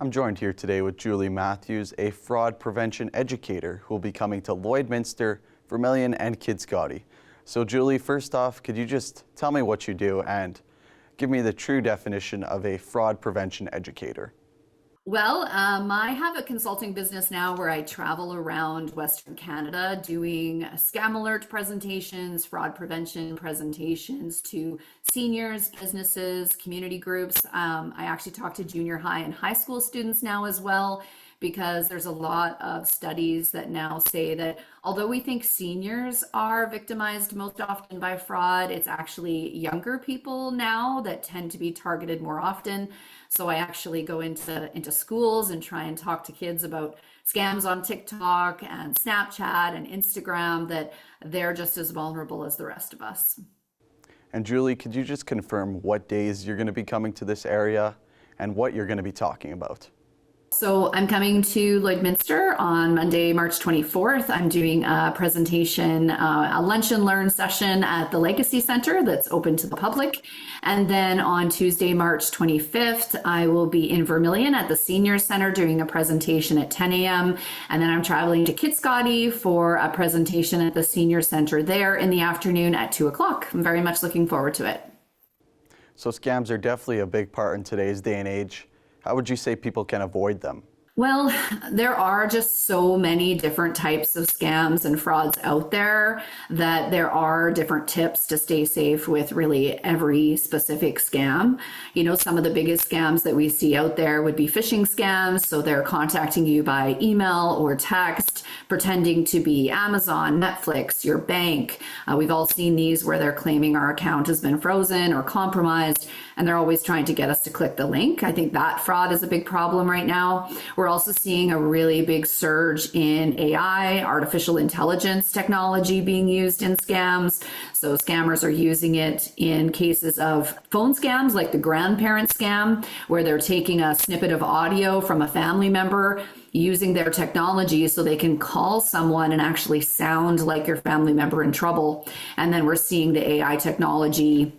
I'm joined here today with Julie Matthews, a fraud prevention educator who will be coming to Lloydminster, Vermilion, and Kidscotty. So Julie, first off, could you just tell me what you do and give me the true definition of a fraud prevention educator? Well, I have a consulting business now where I travel around Western Canada doing scam alert presentations, fraud prevention presentations to seniors, businesses, community groups. I actually talk to junior high and high school students now as well, because there's a lot of studies that now say that although we think seniors are victimized most often by fraud, it's actually younger people now that tend to be targeted more often. So I actually go into schools and try and talk to kids about scams on TikTok and Snapchat and Instagram, that they're just as vulnerable as the rest of us. And Julie, could you just confirm what days you're going to be coming to this area and what you're going to be talking about? So I'm coming to Lloydminster on Monday, March 24th. I'm doing a presentation, a lunch and learn session at the Legacy Center that's open to the public. And then on Tuesday, March 25th, I will be in Vermilion at the Senior Center doing a presentation at 10 a.m. And then I'm traveling to Kidscotty for a presentation at the Senior Center there in the afternoon at 2 o'clock. I'm very much looking forward to it. So scams are definitely a big part in today's day and age. How would you say people can avoid them? Well, there are just so many different types of scams and frauds out there that there are different tips to stay safe with really every specific scam. You know, some of the biggest scams that we see out there would be phishing scams. So they're contacting you by email or text, pretending to be Amazon, Netflix, your bank. We've all seen these where they're claiming our account has been frozen or compromised, and they're always trying to get us to click the link. I think that fraud is a big problem right now. We're also seeing a really big surge in AI, artificial intelligence technology being used in scams. So scammers are using it in cases of phone scams, like the grandparent scam, where they're taking a snippet of audio from a family member, using their technology so they can call someone and actually sound like your family member in trouble. And then we're seeing the AI technology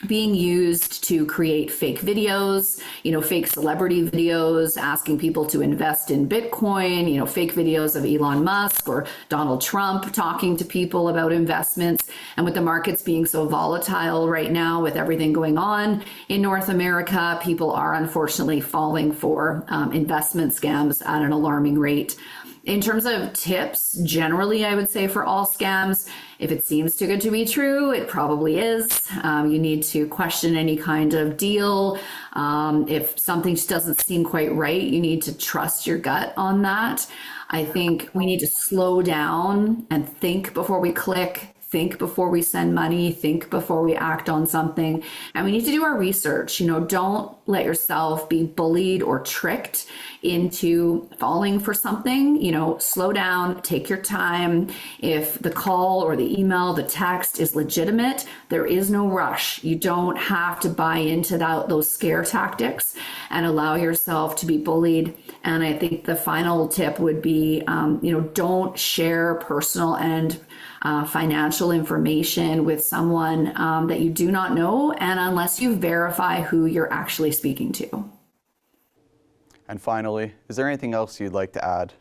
being used to create fake videos, fake celebrity videos, asking people to invest in Bitcoin, fake videos of Elon Musk or Donald Trump talking to people about investments. And with the markets being so volatile right now, with everything going on in North America, people are unfortunately falling for investment scams at an alarming rate. In terms of tips, generally, I would say for all scams, if it seems too good to be true, it probably is. You need to question any kind of deal. If something just doesn't seem quite right, you need to trust your gut on that. I think we need to slow down and think before we click. Think before we send money, think before we act on something. And we need to do our research. Don't let yourself be bullied or tricked into falling for something. Slow down, take your time. If the call or the email, the text is legitimate, there is no rush. You don't have to buy into those scare tactics and allow yourself to be bullied. And I think the final tip would be, don't share personal and financial information with someone that you do not know, and unless you verify who you're actually speaking to. And finally, is there anything else you'd like to add?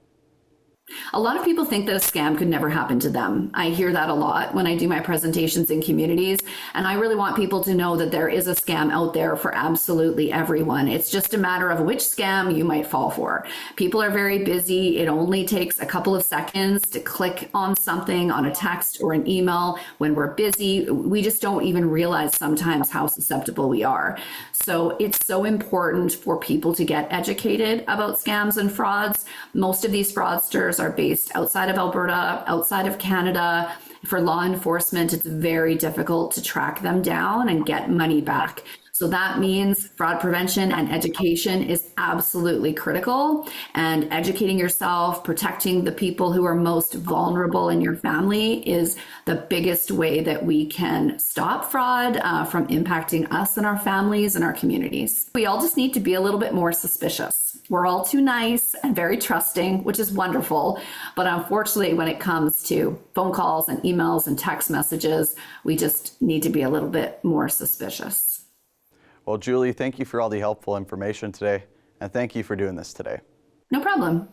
A lot of people think that a scam could never happen to them. I hear that a lot when I do my presentations in communities, and I really want people to know that there is a scam out there for absolutely everyone. It's just a matter of which scam you might fall for. People are very busy. It only takes a couple of seconds to click on something on a text or an email. When we're busy, we just don't even realize sometimes how susceptible we are. So it's so important for people to get educated about scams and frauds. Most of these fraudsters are based outside of Alberta, outside of Canada. For law enforcement, it's very difficult to track them down and get money back. So that means fraud prevention and education is absolutely critical, and educating yourself, protecting the people who are most vulnerable in your family is the biggest way that we can stop fraud from impacting us and our families and our communities. We all just need to be a little bit more suspicious. We're all too nice and very trusting, which is wonderful. But unfortunately, when it comes to phone calls and emails and text messages, we just need to be a little bit more suspicious. Well, Julie, thank you for all the helpful information today, And thank you for doing this today. No problem.